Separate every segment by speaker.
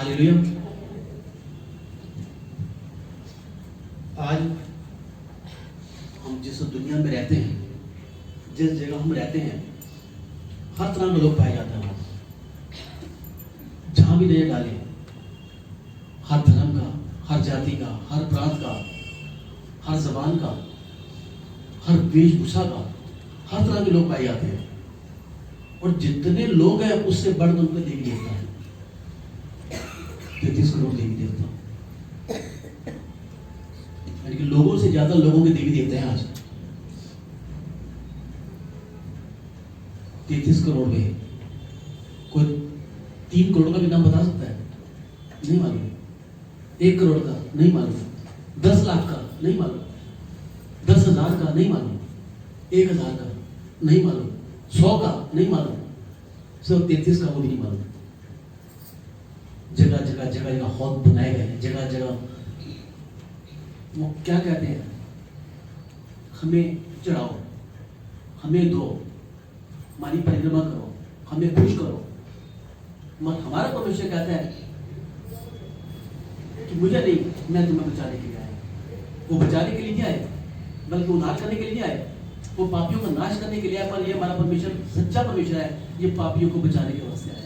Speaker 1: Hallelujah. आज हम जिस दुनिया में रहते हैं, जिस जगह हम रहते हैं, हर तरह के लोग पाए जाते हैं। जहां भी नजर डालें, हर धर्म का, हर जाति का, हर प्रांत का, हर जबान का, हर वेशभूषा का, हर तरह के लोग पाए जाते हैं। और जितने लोग हैं उससे बढ़कर उनके देवी देवता है। 33 करोड़ देवी देवता, यानी कि लोगों से ज्यादा लोगों के देवी देवता हैं आज। 33 करोड़ में कोई 3 करोड़ का भी नाम बता सकता है? नहीं मालूम। 1 करोड़ का नहीं मालूम, 10 लाख का नहीं मालूम, 10,000 का नहीं मालूम, 1,000 का नहीं मालूम, 100 का नहीं मालूम, सिर्फ 33 का वो भी नहीं मालूम। जगह जगह जगह जगह हौद बनाए गए हैं, जगह जगह वो क्या कहते हैं, हमें चढ़ाओ, हमें दो, हमारी परिक्रमा करो, हमें खुश करो। मत हमारा परमेश्वर कहता है कि मुझे नहीं, मैं तुम्हें बचाने के लिए आया। वो बचाने के लिए नहीं आए, बल्कि उद्धार करने के लिए नहीं आए। वो पापियों का नाश करने के लिए आए। पर ये हमारा परमेश्वर सच्चा परमेश्वर है, ये पापियों को बचाने के वास्ते आए।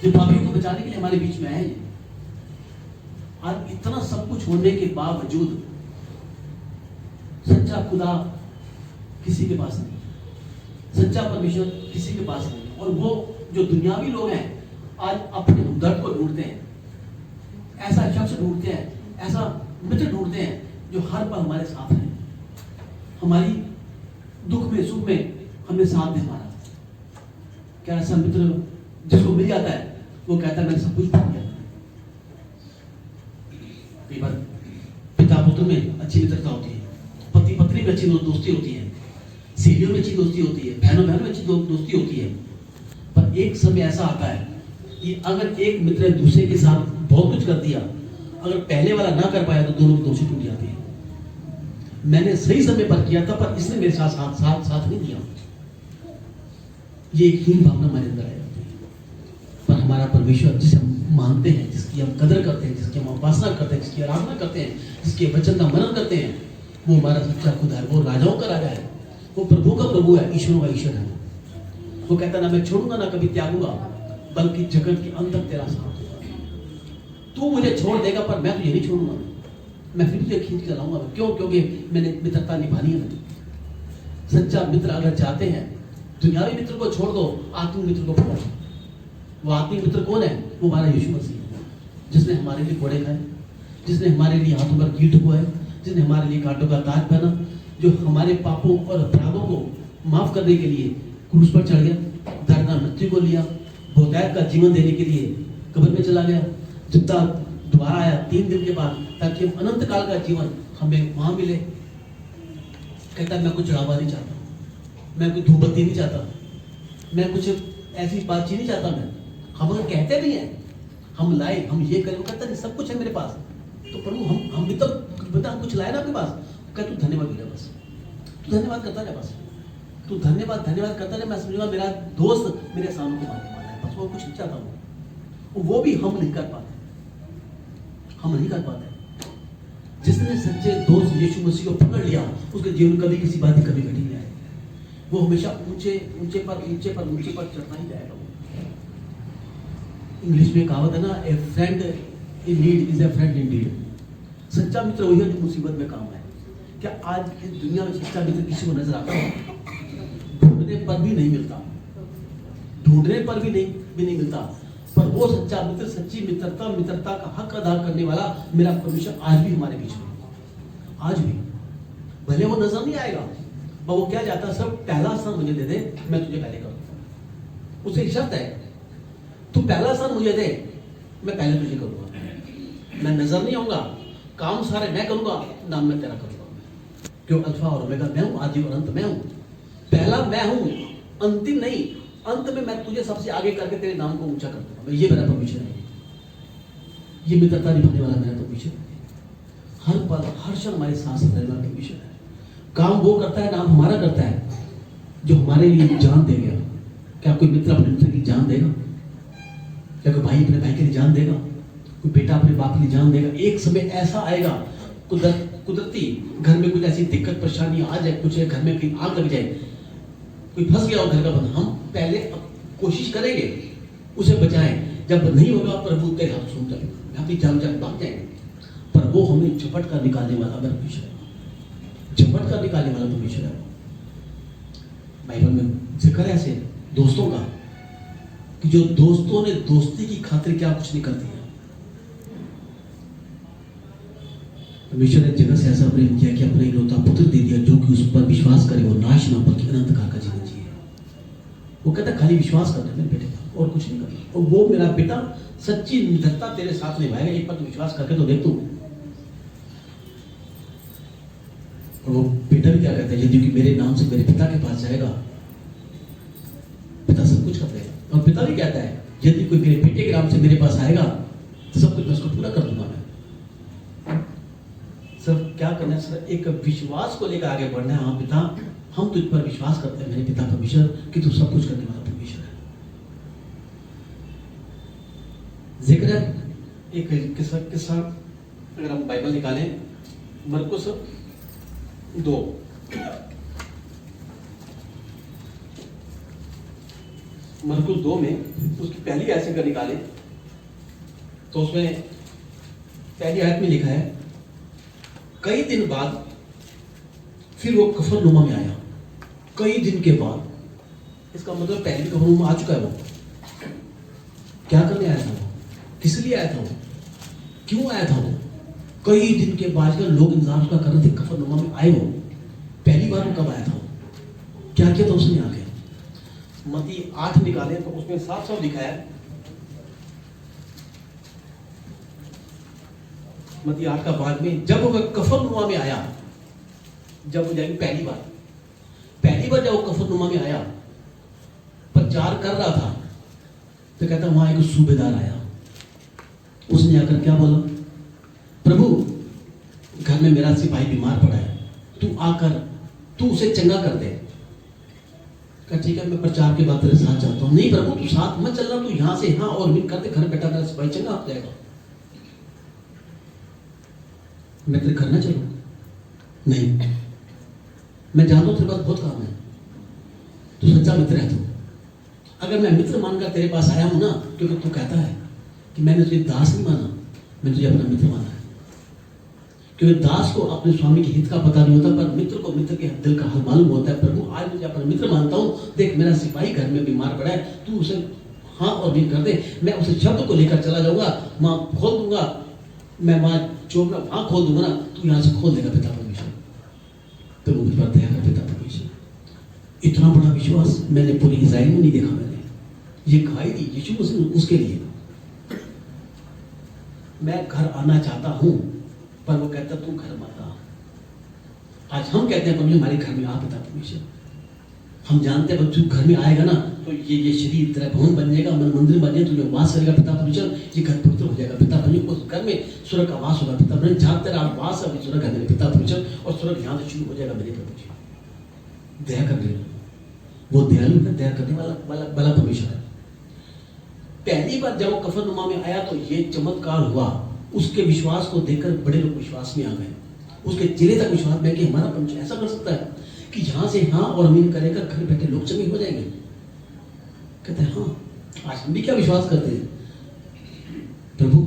Speaker 1: ये पापियों को बचाने के लिए हमारे बीच में आए। आज इतना सब कुछ होने के बावजूद सच्चा खुदा किसी के पास नहीं, सच्चा परमेश्वर किसी के पास नहीं। और वो जो दुनियावी लोग हैं आज अपने दर्द को ढूंढते हैं, ऐसा शख्स ढूंढते हैं, ऐसा मित्र ढूंढते हैं जो हर पल हमारे साथ है, हमारी दुख में सुख में हमें साथ दे हमारा। क्या ऐसा मित्र जिसको मिल जाता है वो कहता है मैंने सब कुछ पा लिया। कई बार पिता पुत्र में अच्छी मित्रता होती है, पति पत्नी में अच्छी दोस्ती होती है, सहेलियों में अच्छी दोस्ती होती है, बहनों बहनों में अच्छी दोस्ती होती है। पर एक समय ऐसा आता है कि अगर एक मित्र दूसरे के साथ बहुत कुछ कर दिया, अगर पहले वाला ना कर पाया तो दोनों की दोस्ती टूट जाती है। मैंने सही समय पर किया था पर इसने मेरे साथ साथ साथ साथ नहीं दिया। ये एक हीन भावना हमारे अंदर आ जाती है। पर हमारा परमेश्वर जिसे हम मानते हैं, जिसकी हम कदर करते हैं, जिसकी हम उपासना करते हैं, जिसकी आराधना करते हैं, जिसके वचन का मनन करते हैं, वो हमारा सच्चा खुदा है। वो राजाओं का राजा है, वो प्रभु का प्रभु है, ईश्वरों का ईश्वर है। वो कहता ना मैं छोड़ूंगा ना कभी त्यागूंगा, बल्कि जगत के अंत तक तेरा साथ होगा। तू मुझे छोड़ देगा पर मैं तुझे नहीं छोड़ूंगा, मैं फिर तुझे खींच कर लाऊंगा। क्यों? क्योंकि मैंने मित्रता निभानी है। सच्चा मित्र अगर चाहते हैं, दुनियावी मित्र को छोड़ दो, आत्मिक मित्र को पकड़ो। वो आत्मिक मित्र कौन है? वो हमारा यीशु मसीह है, जिसने हमारे लिए कोड़े खाए, जिसने हमारे लिए हाथों पर कीट हुआ है, जिसने हमारे लिए कांटों का ताज पहना, जो हमारे पापों और अपराधों को माफ करने के लिए क्रूस पर चढ़ गया, दर्दनाक मृत्यु को लिया, बहुतायत का जीवन देने के लिए कब्र में चला गया, जितना दोबारा आया 3 दिन के बाद, ताकि हम अनंत काल का जीवन हमें वहां मिले। कहता है मैं कुछ चढ़ावा नहीं चाहता, मैं कुछ धूप बत्ती नहीं चाहता, मैं कुछ ऐसी बातचीत नहीं चाहता। मैं हम अगर कहते भी हैं हम लाए, हम ये करें, वो कहता नहीं सब कुछ है मेरे पास। तो प्रभु हम भी तो बता, हम कुछ लाए ना आपके पास। कहता तू धन्यवाद दे, बस तू धन्यवाद करता रहे, बस तू धन्यवाद करता रहे। मैं समझूंगा मेरा दोस्त मेरे सामने को मानने वाला है, बस वो कुछ नहीं चाहता हूँ। वो भी हम नहीं कर पाते, हम नहीं कर पाते। जिसने सच्चे दोस्त यीशु मसीह को पकड़ लिया, उसके जीवन कभी किसी बात कभी घटी नहीं आए। वो हमेशा ऊंचे ऊंचे पर ऊंचे पर ऊंचे पर चढ़ना ही जाएगा। इंग्लिश में कहावत है ना, ए friend in need is a friend Indeed. सच्चा मित्र वही है जो मुसीबत में काम है। क्या आज इस दुनिया में सच्चा मित्र किसी को नजर आता है? ढूंढने पर भी नहीं मिलता, ढूंढने पर भी नहीं मिलता। पर वो सच्चा मित्र, सच्ची मित्रता का हक अदा करने वाला मेरा परमेश्वर आज भी हमारे बीच में, आज भी। भले वो नजर नहीं आएगा, पर वो क्या चाहता है, सब पहला स्थान मुझे दे दे, मैं तुझे पहले करूंगा। उसे शर्त है, तू पहला स्थान मुझे दे, मैं पहले तुझे करूंगा। मैं नजर नहीं आऊंगा, काम सारे मैं करूंगा, नाम मैं तेरा करूंगा। क्यों? अल्फा और ओमेगा मैं हूं, आदि और अंत मैं हूं। पहला मैं हूं, अंतिम नहीं। अंत में मैं तुझे सबसे आगे करके तेरे नाम को ऊंचा कर दूंगा। ये मेरा परमेश्वर है, ये मित्रता निभाने वाला मेरा परमेश्वर है। हर पल हर क्षण हमारे साथ रहने वाला परमेश्वर है। काम वो करता है, नाम हमारा करता है, जो हमारे लिए जान दे गया। क्या कोई मित्र अपने मित्र की जान देगा? क्या कोई भाई अपने भाई के लिए जान देगा? कोई बेटा अपने बाप के लिए जान देगा? एक समय ऐसा आएगा कुदरती घर में कुछ ऐसी दिक्कत परेशानी आ जाए, कुछ घर में कहीं आग लग जाए, कोई फंस गया हो घर का बंदा, हम पहले कोशिश करेंगे उसे बचाएं। जब नहीं होगा प्रभु तेरे हाथ सुन जाएगा, अपनी जान जान भाग जाएंगे। पर वो हमें झपट कर निकालने वाला परमेश्वर है, झपट कर निकालने वाला परमेश्वर है। बाइबल में जिक्र है ऐसे दोस्तों का कि जो दोस्तों ने दोस्ती की खातिर क्या कुछ नहीं कर दिया। परमेश्वर ने जगह से ऐसा प्रेम किया कि अपने इकलौता पुत्र दे दिया, जो कि उस पर विश्वास करे वो नाश ना बल्कि अनंत काल का जीवन जिए। वो कहता खाली विश्वास करना मेरे बेटे का, और कुछ नहीं करना। और वो मेरा बेटा सच्ची निर्धरता तेरे साथ निभाएगा, एक बार तो विश्वास करके तो देख तू। और वो बेटा भी क्या कहता है, यदि मेरे नाम से मेरे पिता के पास जाएगा, पिता सब कुछ करते हैं। और पिता भी कहता है यदि कोई मेरे बेटे के नाम से मेरे पास आएगा तो सब कुछ मैं उसको पूरा कर दूंगा। मैं सर क्या करना है सर, एक विश्वास को लेकर आगे बढ़ना है। हाँ पिता, हम तुझ पर विश्वास करते हैं मेरे पिता परमेश्वर कि तू सब कुछ करने वाला परमेश्वर है। जिक्र है एक किस्सा अगर हम बाइबल निकालें, मरकुस 2 मरकुस 2 में उसकी पहली आयत से अगर निकाले तो उसमें पहली आयत में लिखा है, कई दिन बाद फिर वो कफरनहूम में आया। कई दिन के बाद, इसका मतलब पहले कफरनहूम आ चुका है। वो क्या करने आया था? वो किस लिए आया था? वो क्यों आया था? वो कई दिन के बाद लोग इंतजार उसका कर रहे थे, कफरनहूम में आए। वो पहली बार वो कब आया था? वो क्या किया था उसने आके? मत्ती 8 निकाले तो उसमें साफ साफ लिखा है, मत्ती 8 का बाद में, जब वो कफरनहूम में आया, जब वो जाएंगे पहली बार जब वो कफरनहूम में आया, प्रचार कर रहा था, तो कहता वहां एक सूबेदार आया। उसने आकर क्या बोला, प्रभु घर में मेरा सिपाही बीमार पड़ा है, तू आकर तू उसे चंगा कर दे। कहा ठीक है, मैं प्रचार के बाद तेरे साथ जाता हूं। नहीं प्रभु, तू साथ मत चलना, तू यहां से यहां और मिल करते घर बैठा, तेरा सिपाही चंगा हो जाएगा। मैं तेरे घर ना चलूं? नहीं, मैं जानता हूं तेरे पास बहुत काम है, तू सच्चा मित्र है। तू अगर मैं मित्र मानकर तेरे पास आया हूं ना, क्योंकि तू कहता है कि मैंने तुझे दास नहीं माना, मैं तुझे अपना मित्र माना है। क्योंकि दास को अपने स्वामी के हित का पता नहीं होता, पर मित्र को मित्र के दिल का हाल मालूम होता है। प्रभु आज मुझे अपना मित्र मानता हूं, देख मेरा सिपाही घर में बीमार पड़ा है, तू उसे हाँ और नहीं कर दे। मैं उसे शब्द को लेकर चला जाऊंगा, मां खोल दूंगा, मैं वहां चौक में वहां खोल दूंगा ना, तू यहां से खोल देगा पिता परमेश्वर। तो मुझ पर दया कर पिता परमेश्वर। इतना बड़ा विश्वास मैंने पूरी इजराइल में नहीं देखा। मैंने ये खाई थी यीशु मसीह उसके लिए। मैं घर आना चाहता हूं, पर वो कहता तू घर मत आ। आज हम कहते हैं परमेश्वर हमारे घर में आ पिता परमेश्वर। हम जानते हैं तू घर में आएगा ना, तो ये शरीर तेरा भवन बन जाएगा, मंदिर बन जाएगा, तुझे वास करेगा पिता परमेश्वर। ये घर पवित्र हो जाएगा पिता परमेश्वर। उस घर में स्वर्ग का वास होगा पिता परमेश्वर। जहां तेरा वास है स्वर्ग है मेरे पिता परमेश्वर, और स्वर्ग यहां से शुरू हो जाएगा मेरे परमेश्वर। दया कर दे, वो दयालु है, दया करने वाला परमेश्वर है। पहली बार जब वो कफरनहूम में आया तो ये चमत्कार हुआ। उसके विश्वास को देखकर बड़े लोग विश्वास में आ गए। उसके चेहरे तक विश्वास में कि हमारा परमेश्वर ऐसा कर सकता है कि यहां से हाँ और अमीन करेगा, घर बैठे लोग चंगे हो जाएंगे। कहते हैं हाँ, आज हम भी क्या विश्वास करते हैं, प्रभु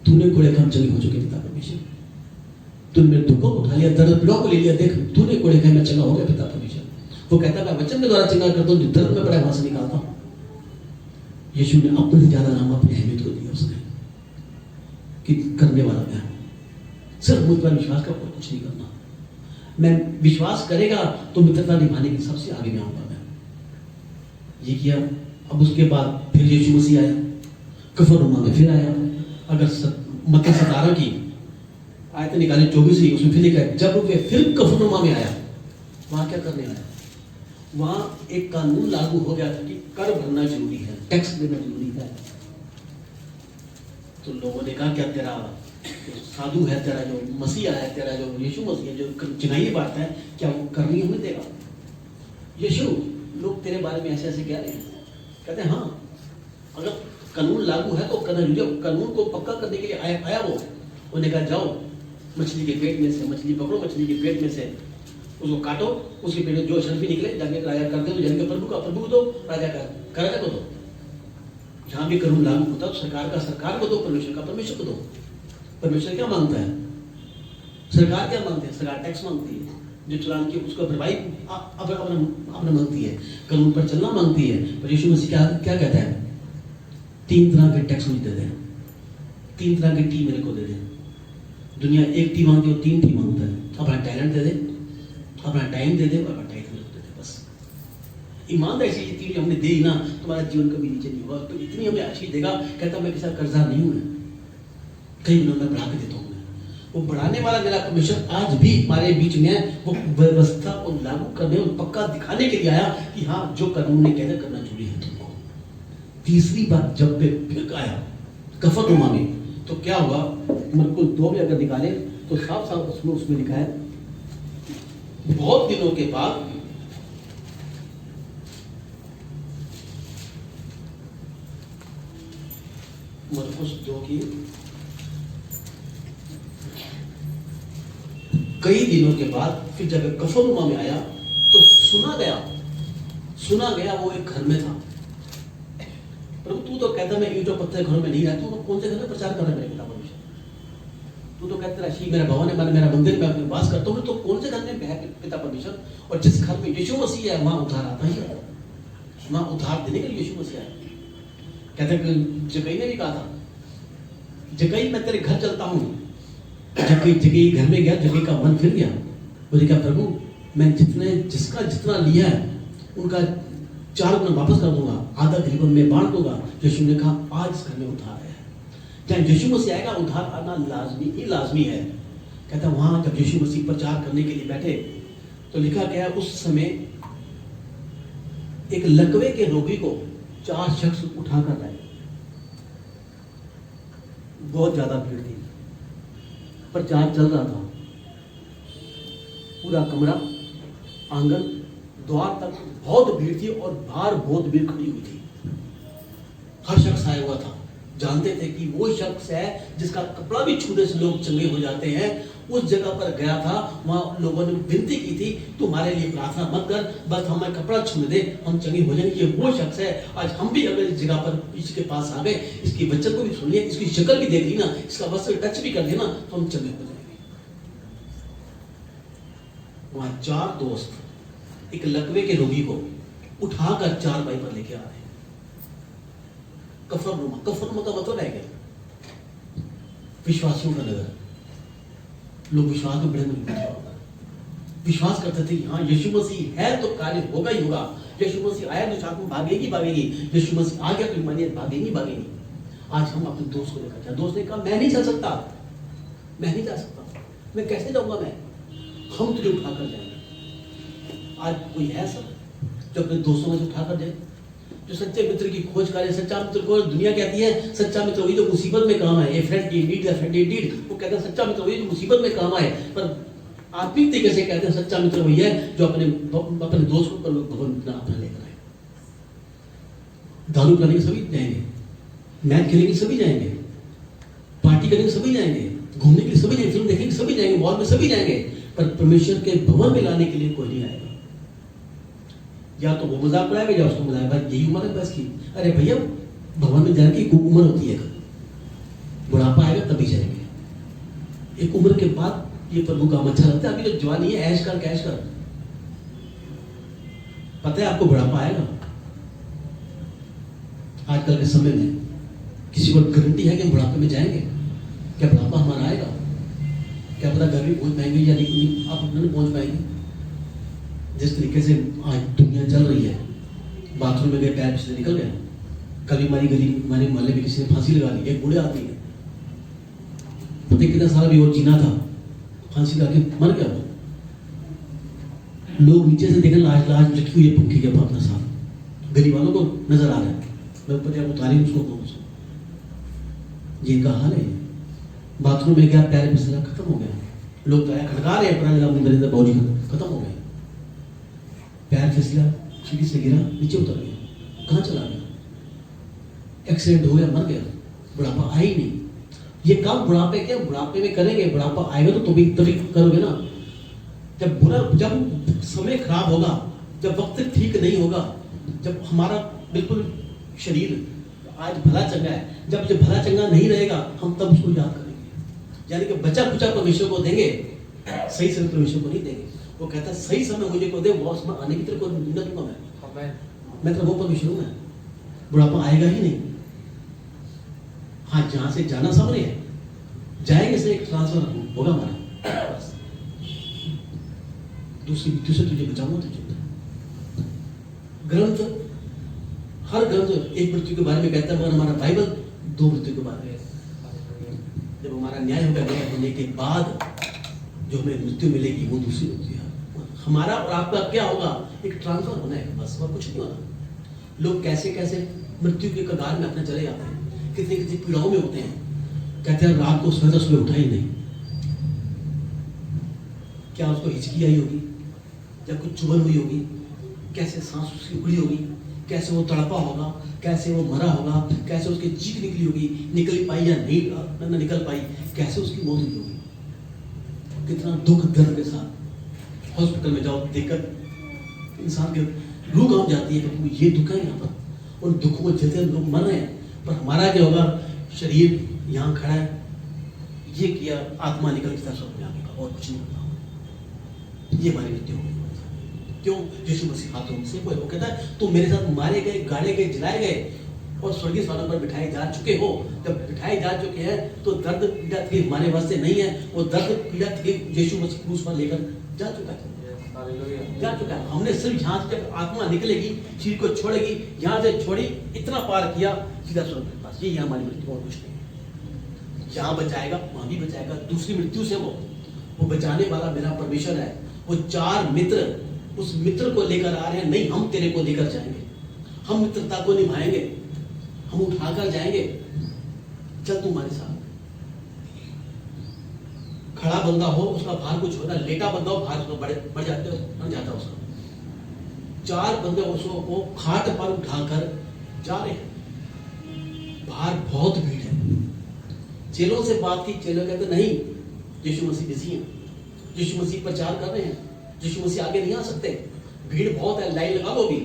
Speaker 1: तूने कोड़े काम चंगे हो चुके पिता परमेश्वर। तूने मेरे दुखों को उठा लिया, दर्द पीड़ों को ले लिया, देख तूने कोड़े खाए मैं चंगा हो गया पिता परमेश्वर। वो कहता है मैं वचन के द्वारा चंगा करता हूँ, दर्द में पड़ा वहां से निकालता हूँ। यीशु ने अपने से ज्यादा नाम अपनी अहमियत को दिया उसने, कि करने वाला मैं हूं। सिर्फ मुझ पर विश्वास का कुछ नहीं करना। मैं विश्वास करेगा तो मित्रता निभाने की सबसे आगे में आऊंगा मैं। ये किया। अब उसके बाद फिर यीशु मसीह आया, कफरनहूम में फिर आया। अगर मत्ती 17 की आयत निकाले 24, उसमें फिर लिखा है जब वे फिर कफरनहूम में आया, वहां क्या करने आया? वहां एक कानून लागू हो गया था कि कर भरना जरूरी है, टैक्स देना जरूरी है। तो लोगों ने कहा क्या तेरा साधु है, तेरा जो मसीहा है, तेरा जो यीशु मसीह है, जो चिनाई बात है, क्या वो करनी हमें देगा? यीशु लोग तेरे बारे में ऐसे ऐसे कह रहे हैं। कहते हैं हाँ, अगर कानून लागू है तो कानून को पक्का करने के लिए आया वो। उन्होंने कहा जाओ मछली के पेट में से मछली पकड़ो, मछली के पेट में से उसको काटो, उसके पेट में जो शर्फी निकले जाके राजा कर दो, जाके प्रभु को दो, राजा का राजा को दो। जहां भी कानून लागू होता है सरकार को दो, परमेश्वर का परमेश्वर को दो। परमेश्वर क्या मांगता है? सरकार क्या मांगती है? सरकार टैक्स मांगती है, जो चलान की उसका भरपाई अपना मांगती है, कानून पर चलना मांगती है। पर यीशु मसीह क्या कहता है? 3 तरह के टैक्स मुझे दे दे, 3 तरह की टी मेरे को दे दे। दुनिया 1 टी मांगती है, 3 टी मांगता है। अपना टैलेंट दे दे, अपना टाइम दे दे और अपना टाइम दे दे, बस। ईमानदारी से ये 3 हमने दी ना, तुम्हारा जीवन कभी नीचे नहीं होगा। तो इतनी हमें अच्छी देगा। कहता मैं किसी कर्जदार नहीं हूं, कई दिनों में बढ़ा के देता हूं। वो बढ़ाने वाला मेरा परमेश्वर आज भी हमारे बीच में है। वो व्यवस्था को लागू करने और पक्का दिखाने के लिए आया कि हाँ, जो कानून ने कहना करना जरूरी है तुमको। तीसरी बात जब फिर आया कफरनहूम में, तो क्या हुआ? मरकुस 2 में अगर निकाले तो साफ उसमें लिखा है, बहुत दिनों के बाद मरकुस 2 की कई दिनों के बाद फिर जब कफरनहूम में आया तो सुना गया वो एक घर में था। प्रभु तू तो कहता मैं ईंटों पत्थर घरों में नहीं रहता, तू कौन से घर में प्रचार कर रहा है मेरे पिता परमेश्वर? तू तो कहता है मेरा भवन है, मेरा मंदिर में वास करता हूँ, तो कौन से घर में है पिता परमेश्वर? और जिस घर में यीशु मसीह है वहां उद्धार आता ही है, वहां उद्धार देने के लिए यीशु मसीह आया। कहते हैं जकई ने भी कहा था, जकई मैं तेरे घर चलता हूँ। जकई घर में गया, जकई का मन फिर गया। उसने कहा प्रभु मैं जिसका जितना लिया है उनका 4 गुना वापस कर दूंगा, आधा गरीबों में बांट दूंगा। यीशु ने कहा आज इस घर में उद्धार आया है। जब यीशु मसीह आएगा उद्धार आना लाजमी है। कहता वहां जब यीशु मसीह प्रचार करने के लिए बैठे तो लिखा गया उस समय एक लकवे के रोगी को 4 शख्स उठाकर लाए। बहुत ज्यादा भीड़ थी, प्रचार चल रहा था। पूरा कमरा, आंगन, द्वार तक बहुत भीड़ थी और बाहर बहुत भीड़ खड़ी हुई थी। हर शख्स आया हुआ था। जानते थे कि वो शख्स है जिसका कपड़ा भी छूने से लोग चंगे हो जाते हैं। उस जगह पर गया था, वहां लोगों ने विनती की थी तुम्हारे लिए प्रार्थना मत कर, बस हमें कपड़ा छूने दे, हम चंगे हो जाएंगे। ये वो शख्स है। आज हम भी अगर इस जगह पर इसके पास आ गए, इसकी वचन को भी सुन लिया, इसकी शक्ल भी देख ली ना, इसका वस्त्र टच भी कर लेना, तो हम चंगे हो जाएंगे। वहां 4 दोस्त एक लकवे के रोगी को उठाकर 4 भाई पर लेके आ रहे हैं। कफरनहूम का मतलब है क्या? विश्वासियों का नगर। लोग विश्वास में बड़े विश्वास करते थे कि हाँ यीशु मसीह है तो कार्य होगा ही होगा। यीशु मसीह आया तो आत्मा भागेगी। यीशु मसीह आ गया तो ईमानियत भागेगी। आज हम अपने दोस्त को देखा था, दोस्त ने कहा मैं नहीं जा सकता, मैं कैसे जाऊंगा? हम तुझे उठाकर जाएंगे। आज कोई है सब जो अपने दोस्तों में उठाकर जाए, जो सच्चे मित्र की खोज करे। सच्चा मित्र को दुनिया कहती है सच्चा मित्र वही जो मुसीबत में काम आए। फ्रेंड इंडीड, वो कहते हैं सच्चा मित्र वही जो मुसीबत में काम आए। पर आत्मिक तरीके से कहते हैं सच्चा मित्र वही है जो अपने दोस्त को भगवान अपना लेकर आए। दारू पिलाने के सभी जाएंगे, मैच खेलने के सभी जाएंगे, पार्टी करने के सभी जाएंगे, घूमने के लिए सभी जाएंगे, फिल्म देखने के सभी जाएंगे, मॉल में सभी जाएंगे। पर परमेश्वर के भवन में लाने के लिए कोई नहीं आएगा। या तो वो मजाक उड़ाएगा या उसको मजाक। भाई यही उम्र है बस की। अरे भैया भवन में जाने की एक उम्र होती है, बुढ़ापा आएगा तभी जाएंगे। एक उम्र के बाद ये प्रभु काम अच्छा लगता है। अभी तो जवानी है, ऐश कर। पता है आपको बुढ़ापा आएगा। आजकल के समय में किसी को गारंटी है कि हम बुढ़ापे में जाएंगे? क्या बुढ़ापा हमारा आएगा? क्या पता घर भी पहुंच पाएंगे या नहीं, आप नहीं पहुंच पाएंगे। जिस तरीके से आज दुनिया चल रही है, बाथरूम में गए पैर से निकल गया। कभी हमारे मोहल्ले में किसी ने फांसी लगा ली, एक बूढ़े आदमी है, पता कितना सारा भी और जीना था, फांसी लगा के मर गया। लोग नीचे से देखें लाश लटकी हुई है पंखे के अपना साथ, गरीब वालों को नजर आ रहा है। मैं पता उतारी उसको कौन सा जिनका हाल है। बाथरूम में गया, पैर फिसला, खत्म हो गया। लोग तो खड़का रहे हैं, पता लगा नरेंद्र बाबूजी खत्म हो गए। पैर फिसला, सीढ़ी से गिरा, नीचे उतर गया, कहाँ चला गया? एक्सीडेंट हो गया, मर गया, बुढ़ापा आ ही नहीं। ये काम बुढ़ापे के बुढ़ापे में करेंगे, बुढ़ापा आएगा तो तभी तभी करोगे ना। जब समय खराब होगा, जब वक्त ठीक नहीं होगा, जब हमारा बिल्कुल शरीर आज भला चंगा है, जब भला चंगा नहीं रहेगा हम तब उसको याद करेंगे। यानी कि बचा कुचा परमेश्वर को देंगे, सही समय परमेश्वर को नहीं देंगे। वो कहता है सही समय मुझे को दे, वो समय आने की तेरे को न दूंगा मैं तो वो परमेश्वर हूं, मैं बुढ़ापा आएगा ही नहीं। हाँ, जहां से जाना सामने है, जाएंगे से एक ट्रांसफर होगा हमारा, बस दूसरी मृत्यु से तुझे बचाऊंगा तुझे। ग्रंथ, हर ग्रंथ एक मृत्यु के बारे में कहता है, मगर हमारा बाइबल दो मृत्यु के बारे में। जब हमारा न्याय होगा, न्याय होने के बाद जो हमें मृत्यु मिलेगी वो दूसरी मृत्यु है। हमारा और आपका क्या होगा, एक ट्रांसफर होना है बस, और कुछ नहीं होना। लोग कैसे कैसे मृत्यु के कगार में अपने चले जाते हैं, कितनी कितनी पीड़ाओं में होते हैं, कहते हैं रात को सोया सुबह उठा ही नहीं। क्या उसको हिचकी आई होगी, जब कुछ चुभन हुई होगी, कैसे सांस उसकी उखड़ी होगी, कैसे वो तड़पा होगा, कैसे वो मरा होगा, कैसे उसकी चीख निकली होगी, निकल पाई या नहीं न निकल पाई, कैसे उसकी मौत हुई होगी। कितना दुख दर्द के साथ हॉस्पिटल में जाओ, देखकर इंसान की रूह कांप जाती है कि ये दुख है यहाँ पर, उन दुखों को झेलते लोग मर रहे हैं। पर हमारा क्या होगा, शरीर यहाँ खड़ा है, ये किया, आत्मा निकल के स्वर्ग में आगे का, और कुछ नहीं होता। ये हमारी मृत्यु होगी। क्यों? यीशु मसीह हाथों से वो कहता है तुम मेरे साथ मारे गए, गाड़े गए, जलाए गए और स्वर्गीय स्थानों पर बिठाए जा चुके हो। जब बिठाए जा चुके हैं तो दर्द पीड़ा थी हमारे वास्ते नहीं है, वो दर्द पीड़ा थी यीशु मसीह क्रूस पर लेकर जा चुका है, जा चुका है। हमने सिर्फ यहाँ से जब आत्मा निकलेगी, शरीर को छोड़ेगी, यहाँ से छोड़ी, इतना पार किया, सीधा स्वर्ग के पास। ये हमारी मृत्यु, और कुछ नहीं। यहाँ बचाएगा, वहां भी बचाएगा, दूसरी मृत्यु से वो बचाने वाला मेरा परमेश्वर है। वो चार मित्र उस मित्र को लेकर आ रहे हैं, नहीं हम तेरे को लेकर जाएंगे, हम मित्रता को निभाएंगे, हम उठाकर जाएंगे, चल तू हमारे साथ। खड़ा बंदा हो उसका भार कुछ होता, लेटा बंदा हो भार उसका बढ़ जाता उसका। चार बंदे उसको वो खाट पर उठाकर जा रहे हैं, भार बहुत भीड़ है। चेलों से बात की, चेलों कहते नहीं यीशु मसीह बिजी हैं, यीशु मसीह प्रचार कर रहे हैं, यीशु मसीह आगे नहीं आ सकते, भीड़ बहुत है, लाइन लगा लो भी।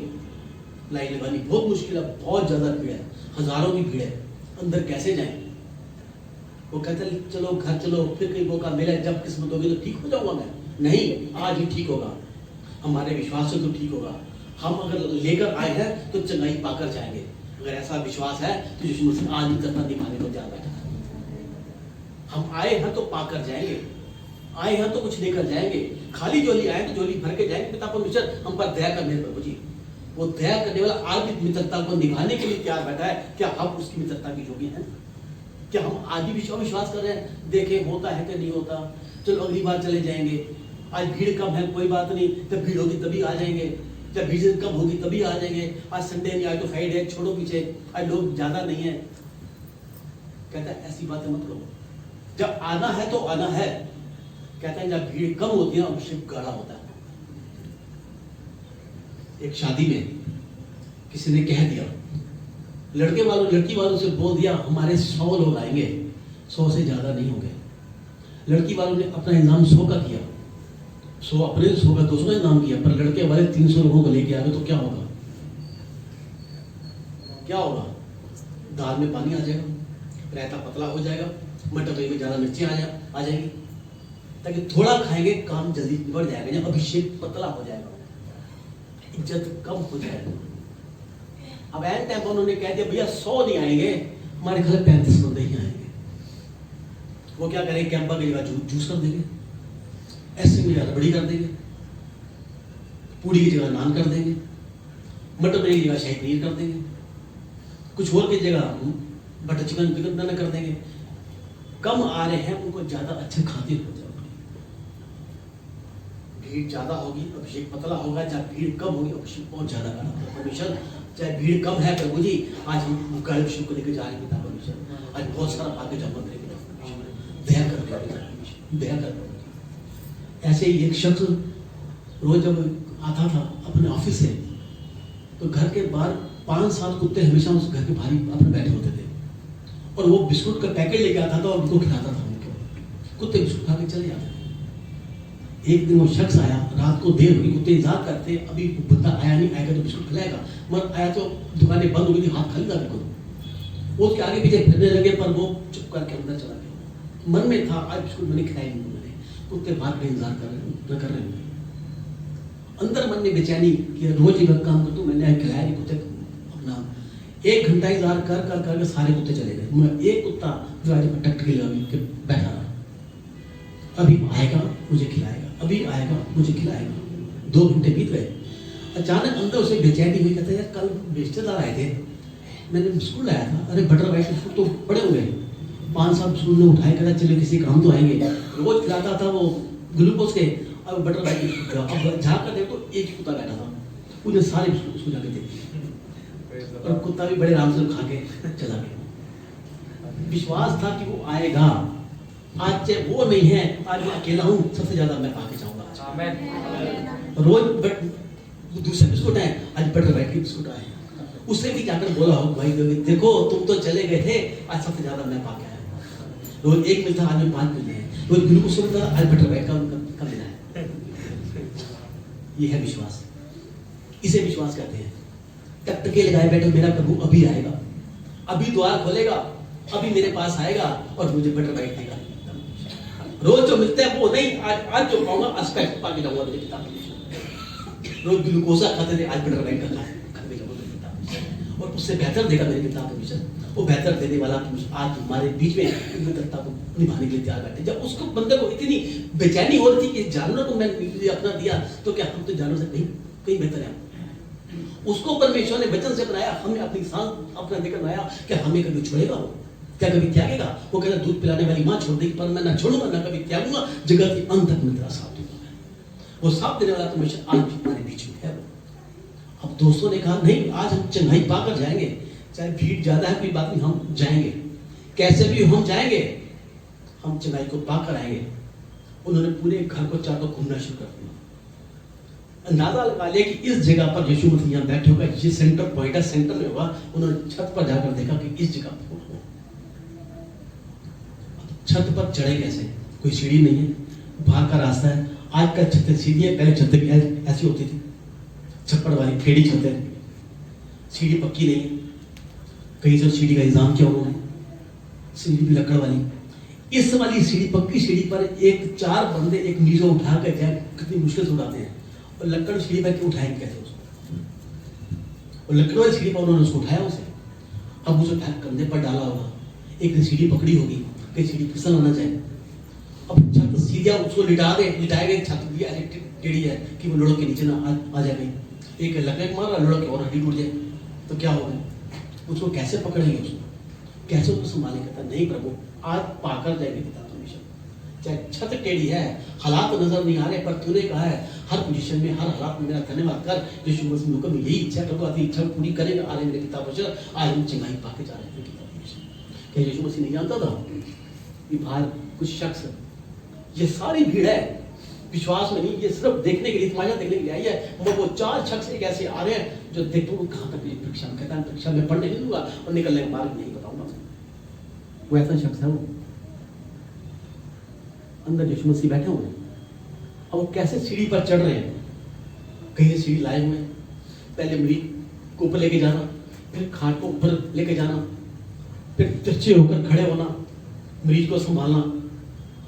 Speaker 1: लाइन लगानी बहुत मुश्किल है, बहुत ज्यादा भीड़ है, हजारों की भीड़ है, अंदर कैसे जाएं? वो कहते चलो घर चलो, फिर कहीं मौका मिले, जब किस्मत होगी तो ठीक हो जाऊंगा मैं। नहीं, आज ही ठीक होगा, हमारे विश्वास से तो ठीक होगा। हम अगर लेकर आए हैं तो चंगाई पाकर जाएंगे। अगर ऐसा विश्वास है तो यीशु मसीह आज ही करना दिखाने को जा बैठा है। हम आए हैं तो पाकर जाएंगे, आए हैं तो कुछ लेकर जाएंगे। खाली झोली आए तो झोली भर के जाएंगे। पिता परमेश्वर हम पर दया करने प्रभु जी, वो दया करने वाला आज भी मित्रता को निभाने के लिए तैयार बैठा है। क्या हम उसकी मित्रता के योग्य हैं? क्या हम आज भी विश्वास कर रहे हैं? देखें होता है कि नहीं होता, चलो अगली बार चले जाएंगे, आज भीड़ कम है कोई बात नहीं, जब भीड़ होगी तभी आ जाएंगे, जब भीड़ कम होगी तभी आ जाएंगे। आज संडे नहीं, आज तो फ्राइडे, छोड़ो पीछे, आज लोग ज्यादा नहीं है। कहता है ऐसी बातें मत करो, जब आना है तो आना है। कहता है जब भीड़ कम होती है अभिषेक गाढ़ा होता है। एक शादी में किसी ने कह दिया, लड़के वालों लड़की वालों से बोल दिया हमारे 100 लोग आएंगे, 100 से ज्यादा नहीं होंगे। लड़की वालों ने अपना इनाम 100 का किया, 100 अपने 100 का 200 का इनाम किया, पर लड़के वाले 300 लोगों को लेके आ गए तो क्या होगा? क्या होगा? दाल में पानी आ जाएगा, रायता पतला हो जाएगा, मटर में ज्यादा मिर्ची आ जाएगी, ताकि थोड़ा खाएंगे काम जल्दी बढ़ जाएगा, जब अभिषेक पतला हो जाएगा, इज्जत कम हो जाएगा। अब एंड टाइम उन्होंने कह दिया भैया 100 नहीं आएंगे, हमारे घर 35 बंदे ही आएंगे। वो क्या करेंगे? कैंपा की जगह जूस कर देंगे, ऐसे की जगह रबड़ी कर देंगे, पूड़ी की जगह नान कर देंगे, मटर पनीर की जगह शाही पनीर कर देंगे, कुछ और की जगह बटर चिकन कर देंगे। कम आ रहे हैं उनको ज्यादा अच्छे खाते हो जाओगे, भीड़ ज्यादा होगी अभिषेक पतला होगा, जब भीड़ कम होगी अभिषेक बहुत ज्यादा गाढ़ा होगा। परमेश्वर चाहे भीड़ कम है प्रभु जी, आज हम गाढ़े अभिषेक को लेकर जा रहे हैं पिता परमेश्वर, आज बहुत सारा आगे जमा करेंगे, दया कर दया कर। ऐसे ही एक शख्स रोज जब आता था अपने ऑफिस से, तो घर के बाहर 5-7 कुत्ते हमेशा उस घर के बाहर ही अपने बैठे होते थे और वो बिस्कुट का पैकेट लेके आता था और उनको खिलाता था। उनको कुत्ते बिस्कुट खा के चले जाते थे। एक दिन वो शख्स आया, रात को देर हुई, कुत्ते इंतजार करते, अभी बंदा आया नहीं, आएगा तो बिस्कुट खिलाएगा, मगर आया तो दुकानें बंद हो गई थी, हाथ खाली था बिल्कुल। वो उसके आगे पीछे फिरने लगे पर वो चुप करके अंदर चला गया। मन में था आज बिस्कुट मैंने खिलाई नहीं, मैंने कुत्ते बाहर का इंतजार कर रहे हैं। अंदर मन में बेचैनी कि रोज ही काम करता हूँ, मैंने खिलाया नहीं कुत्ते अपना। 1 घंटा इंतजार कर कर करके सारे कुत्ते चले गए, मगर एक कुत्ता दरवाजे पर टक के बैठा रहा। अभी आएगा मुझे खिलाएगा, अभी आएगा मुझे खिलाएगा। 2 घंटे बीत गए। अचानक अंदर उसे बेचैनी हुई, कहता है यार कल रिश्तेदार आए थे, मैंने बिस्कुट लाया था, अरे बटर वाइट बिस्कुट तो पड़े हुए, 5-7 बिस्कुट ने उठाए, कहता चलो किसी काम तो आएंगे। रोज खिलाता था वो ग्लूकोज के, अब बटर वाइट बिस्कुट का। अब झाँक कर देखो एक ही कुत्ता बैठा था, उन्हें सारे बिस्कुट उसको जाके दे दिए और कुत्ता भी बड़े आराम से खा के चला गया। विश्वास था कि वो आएगा। आज चाहे वो नहीं है, आज मैं अकेला हूँ, सबसे ज्यादा मैं पाके जाऊंगा। रोज दूसरे बिस्कुट है, आज बटर वाइट के बिस्कुट आए। उससे भी जाकर बोला हो भाई देखो तुम तो चले गए थे, आज सबसे ज्यादा मैं पाके आया। रोज 1 मिलता, आज में 5 मिलते हैं। रोज ग्लूकोज मिलता, आज बटर वाइट का मिला है। ये है विश्वास, इसे विश्वास कहते हैं। टकटके लगाए बैठो, मेरा प्रभु अभी आएगा, अभी द्वार खोलेगा, अभी मेरे पास आएगा और मुझे बटर वाइट देगा। रोज जो मिलते हैं वो नहीं, आज जो पाऊंगा आज पैक पाके जाऊंगा मेरे पिता परमेश्वर। रोज ग्लूकोजा खाते थे, आज बटर वाइट का खाने जाऊंगा मेरे पिता परमेश्वर, और उससे बेहतर देगा मेरे पिता परमेश्वर। वो बेहतर देने वाला आज हमारे बीच में मित्रता को निभाने के लिए तैयार बैठे। जब उसको बंदे को इतनी बेचैनी हो रही थी कि जानवर को मैं अपना दिया, तो क्या हम तो जानवर से कहीं बेहतर है? उसको परमेश्वर ने वचन से बनाया, हमने अपनी सांस अपना देकर बनाया, क्या हमें कभी छोड़ेगा वो? क्या कभी त्यागेगा? वो कहता दूध पिलाने वाली मां छोड़ देगी, पर मैं ना छोड़ूंगा ना कभी त्यागूंगा, जगत के अंत तक मैं तेरा साथ दूंगा। वो साथ देने वाला परमेश्वर आज भी हमारे बीच में है। अब दोस्तों ने कहा नहीं, आज हम चेन्नई पाकर जाएंगे, चाहे भीड़ ज्यादा है कोई बात नहीं, हम जाएंगे, कैसे भी हम जाएंगे, हम चेन्नई को पाकर आएंगे। उन्होंने पूरे घर को चारों घूमना शुरू कर दिया। अंदाजा लगा लिया कि इस जगह पर यीशु मसीह यहाँ बैठे होगा, ये सेंटर पॉइंट है, सेंटर में होगा। उन्होंने छत पर जाकर देखा कि इस जगह पर छत पर चढ़े कैसे? कोई सीढ़ी नहीं है, बाहर का रास्ता है। आज का छत सीढ़ी है, पहले छत भी ऐसी होती थी, छप्पड़ वाली टेढ़ी छत है, सीढ़ी पक्की नहीं है। कहीं से सीढ़ी का इंतजाम किया उन्होंने, सीढ़ी भी लकड़ वाली। इस वाली सीढ़ी, पक्की सीढ़ी पर एक 4 बंदे एक नीचे उठा कर जाए, कितनी मुश्किल से उठाते हैं, और लकड़ सीढ़ी पर उठाएंगे कैसे उसको? और लकड़ वाली सीढ़ी पर उन्होंने उसको उठाया उसे, अब उसे कंधे पर डाला होगा, एक सीढ़ी पकड़ी होगी, कहीं सीढ़ी फिसल होना चाहिए। अब छत सीधा उसको लिटाएगा, छत भी टेढ़ी है कि वो लुढ़क के नीचे ना आ जाए कहीं। एक लकड़ मारा, लुढ़क के और हड्डी टूट जाए तो क्या होगा? उसको कैसे पकड़ेंगे, उसको कैसे उसको संभालेंगे? कहता नहीं प्रभु, आज पाकर जाएंगे पिता परमेश्वर। चाहे छत टेढ़ी है, हालात नजर नहीं आ रहे, पर तूने कहा है हर पोजीशन में, हर हालात में मेरा धन्यवाद कर। यीशु मसीह को यही इच्छा प्रभु, आती इच्छा पूरी करेगा। आ रहे मेरे पिता परमेश्वर, आज हम चंगाई पाके जा रहे हैं पिता परमेश्वर। क्या यीशु मसीह नहीं जानता था कि बाहर कुछ शख्स, ये सारी भीड़ है, विश्वास में नहीं, ये सिर्फ देखने के लिए, तमाशा देखने के लिए आई है। मगर वो 4 शख्स एक ऐसे आ रहे हैं जो देखते हो कहाँ तक परीक्षा में, कहता है परीक्षा में पढ़ने नहीं दूंगा और निकलने के बाद नहीं बताऊंगा। वो ऐसा शख्स है, वो अंदर यीशु मसीह बैठे हुए हैं। अब वो कैसे सीढ़ी पर चढ़ रहे हैं? कहीं सीढ़ी लाए हुए हैं, पहले मरीज को ऊपर लेके जाना, फिर खाट को ऊपर लेके जाना, फिर तिरछे होकर खड़े होना, मरीज को संभालना।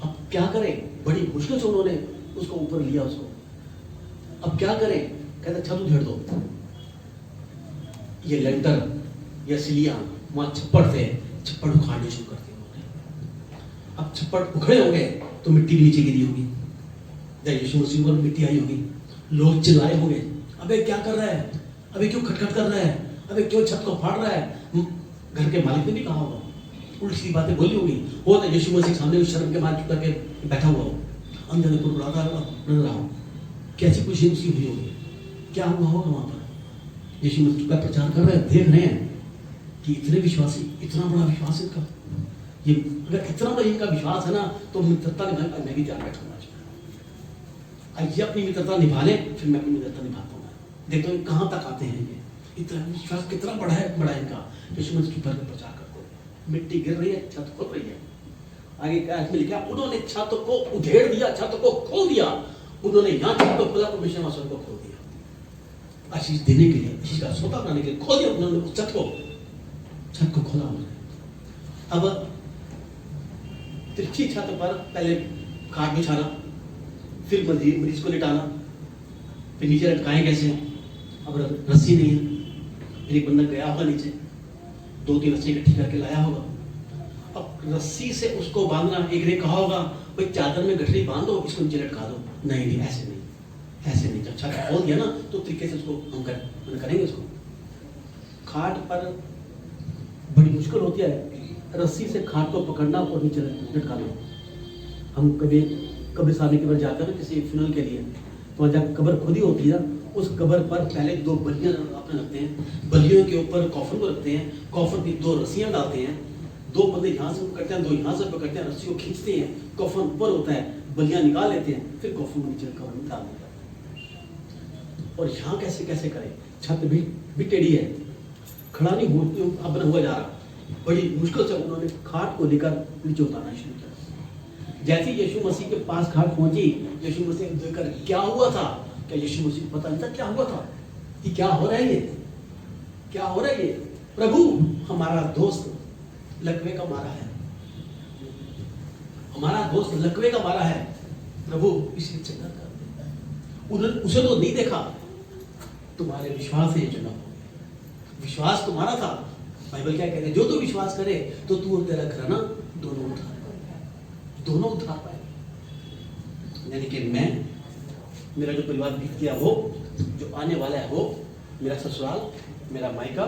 Speaker 1: अब क्या करें? बड़ी मुश्किल से उन्होंने उसको ऊपर लिया उसको। अब क्या करें? कहते छत उधेड़ दो। ये लेंटर या सिलियां वहां छप्पड़ थे, छप्पड़ उखाड़ने शुरू करते उन्होंने। अब छप्पड़ उखड़े हो गए तो मिट्टी भी नीचे गिरी होगी, जब यीशु मसीह पर मिट्टी आई होगी, लोग चिल्लाए होंगे, अबे क्या कर रहा है, अबे क्यों खटखट कर रहा है, अबे क्यों छत को फाड़ रहा है? घर के मालिक ने भी कहा होगा, उल्टी बातें बोली होगी। वो तो यीशु मसीह सामने शर्म के मारे चुप करके बैठा हुआ हो, अंदर को बुलाता नजर रहा हो, कैसी खुशी उसी हुई होगी, क्या हुआ होगा वहां पर? यीशु मसीह का प्रचार कर रहे हैं, देख रहे हैं कि इतने विश्वासी, इतना बड़ा विश्वास इनका, ये अगर इतना बड़ा इनका विश्वास है ना, तो मित्रता निभाने मैं भी तैयार बैठूंगा। ये अपनी मित्रता निभा ले, फिर मैं अपनी मित्रता निभाता हूँ। देखते हैं कहाँ तक आते हैं इतना विश्वास कितना बड़ा है इनका। यीशु मसीह की पर प्रचार करते, मिट्टी गिर रही है, छत खुल रही है। आगे क्या में लिखा, उन्होंने छत को उधेड़ दिया, छत को खोल दिया। उन्होंने यहाँ छत को खोला, परमेश्वर वहां को खोल दिया। आशीष देने के लिए, आशीष का सोता बनाने के लिए खोल दिया उन्होंने उस छत को खोला उन्होंने। अब तिरछी छत पर पहले खाट बिछाना, फिर मरीज को लिटाना, फिर नीचे लटकाएं कैसे? अब रस्सी नहीं है, फिर एक बंदा गया होगा नीचे, 2-3 रस्सी इकट्ठी करके लाया होगा। अब रस्सी से उसको बांधना, एक ने कहा होगा भाई चादर में गठरी बांध दो, इसको नीचे लटका दो। नहीं, ऐसे नहीं। जब छत खोल दिया ना तो तरीके से उसको हम करेंगे। उसको खाट पर बड़ी मुश्किल होती है, रस्सी से खाट को पकड़ना और नीचे लटकाना। हम कभी कब्रिस्तान के बार जाते हैं किसी फ्यूनरल के लिए, तो जब कब्र खुदी होती है, उस कब्र पर पहले 2 बलियां अपने रखते हैं, बलियों के ऊपर कॉफन को रखते हैं, कॉफन की 2 रस्सियां डालते हैं, 2 बंदे यहाँ से पकड़ते हैं, 2 यहाँ से पकड़ते हैं, रस्सी को खींचते हैं, कॉफन ऊपर होता है, बलियां निकाल लेते हैं, फिर कॉफन नीचे कब्र में डाल देते हैं। और यहाँ कैसे कैसे करें? छत भी टेढ़ी है, खड़ा नहीं बना हुआ जा रहा, बड़ी मुश्किल से उन्होंने खाट को लेकर नीचे उतारना शुरू किया। जैसे यीशु मसीह के पास खाट पहुंची, यीशु मसीह ने देखकर क्या हुआ था? क्या यीशु मसीह को पता नहीं था क्या हुआ था? कि क्या हो रहा है ये, क्या हो रहा है ये? प्रभु, हमारा दोस्त लकवे का मारा है, हमारा दोस्त लकवे का मारा है, प्रभु इसे चंगा कर दे। उन्होंने उसे तो नहीं देखा, तुम्हारे विश्वास से ये चंगा हो गया। विश्वास तुम्हारा था। बाइबल क्या कहते हैं? जो तू विश्वास करे तो तू और तेरा घराना दोनों उद्धार पाए। यानी कि मैं, मेरा जो परिवार बीत गया वो, जो आने वाला है वो, मेरा ससुराल, मेरा मायका,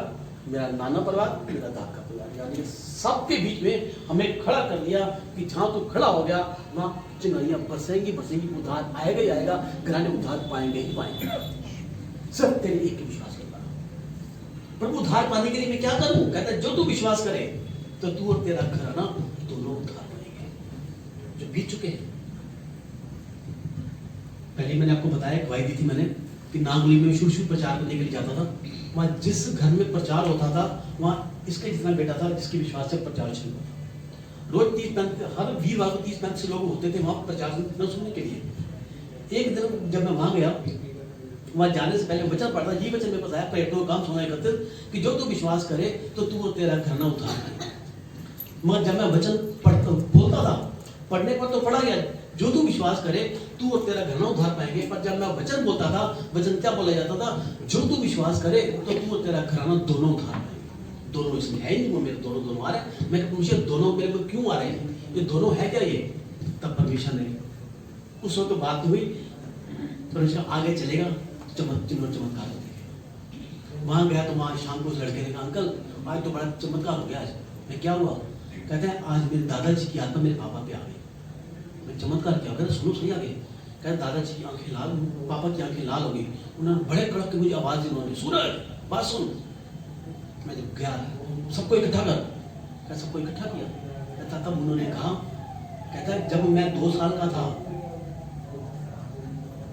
Speaker 1: मेरा नाना परिवार, मेरा दादा परिवार, यानी कि सबके बीच में हमें खड़ा कर दिया कि जहां तू खड़ा हो गया वहां चिंगारियां बरसेंगी, उद्धार आएगा ही आएगा, घराने उद्धार पाएंगे ही पाएंगे। सब तेरे एक के विश्वास करना। प्रभु, उद्धार पाने के लिए मैं क्या करूं? कहता है जो तू विश्वास करे तो तू और तेरा घराना दोनों उद्धार पाएंगे। जो बीत चुके हैं, पहले मैंने आपको बताया, गवाही दी थी मैंने कि नागुली में शुरू प्रचार करने के लिए जाता था। वहां जिस घर में प्रचार होता था वहां इसका जितना बेटा था जिसके विश्वास से प्रचार शुरू हुआ था। रोज 30-35, हर वीरवार को 30-35 लोग होते थे वहां प्रचार सुनने के लिए। एक दिन जब मैं वहां गया, वहां जाने से पहले वचन पढ़ता, ये वचन मेरे पास आया, पर्यटकों का काम सुना एकत्रित, कि जो तू विश्वास करे तो तू और तेरा घराना उद्धार पाएगा। मगर जब मैं वचन बोलता था, पढ़ने पर तो पढ़ा गया, जो तू विश्वास करे तू और तेरा घराना उद्धार पाएंगे, पर जब मैं वचन बोलता था, वचन क्या बोला जाता था? जो तू विश्वास करे तो तू और तेरा घराना दोनों उद्धार पाएंगे। दोनों इसमें है नहीं, वो मेरे दोनों आ रहे हैं। मैं पूछे दोनों मेरे को क्यों आ रहे हैं, ये दोनों है क्या ये? तब परमेश्वर ने उस वक्त बात हुई, परमेश्वर आगे चलेगा, चमत्कार हो गया। वहां गया तो वहां शाम को उस लड़के ने कहा, अंकल आज तो बड़ा चमत्कार हो गया। आज मैं क्या हुआ? कहता है आज मेरे दादाजी की आत्मा मेरे पापा पे आ गई। मैं चमत्कार क्या? कहता सुनो सही आगे। कहता दादाजी की आंखें लाल, पापा की आंखें लाल हो गई। उन्होंने बड़े कड़क के मुझे आवाज दी, उन्होंने सूरज बात सुन। मैं जब गया, सबको इकट्ठा कर, क्या सबको इकट्ठा किया? कहता तब उन्होंने कहा, कहता है जब मैं 2 साल का था,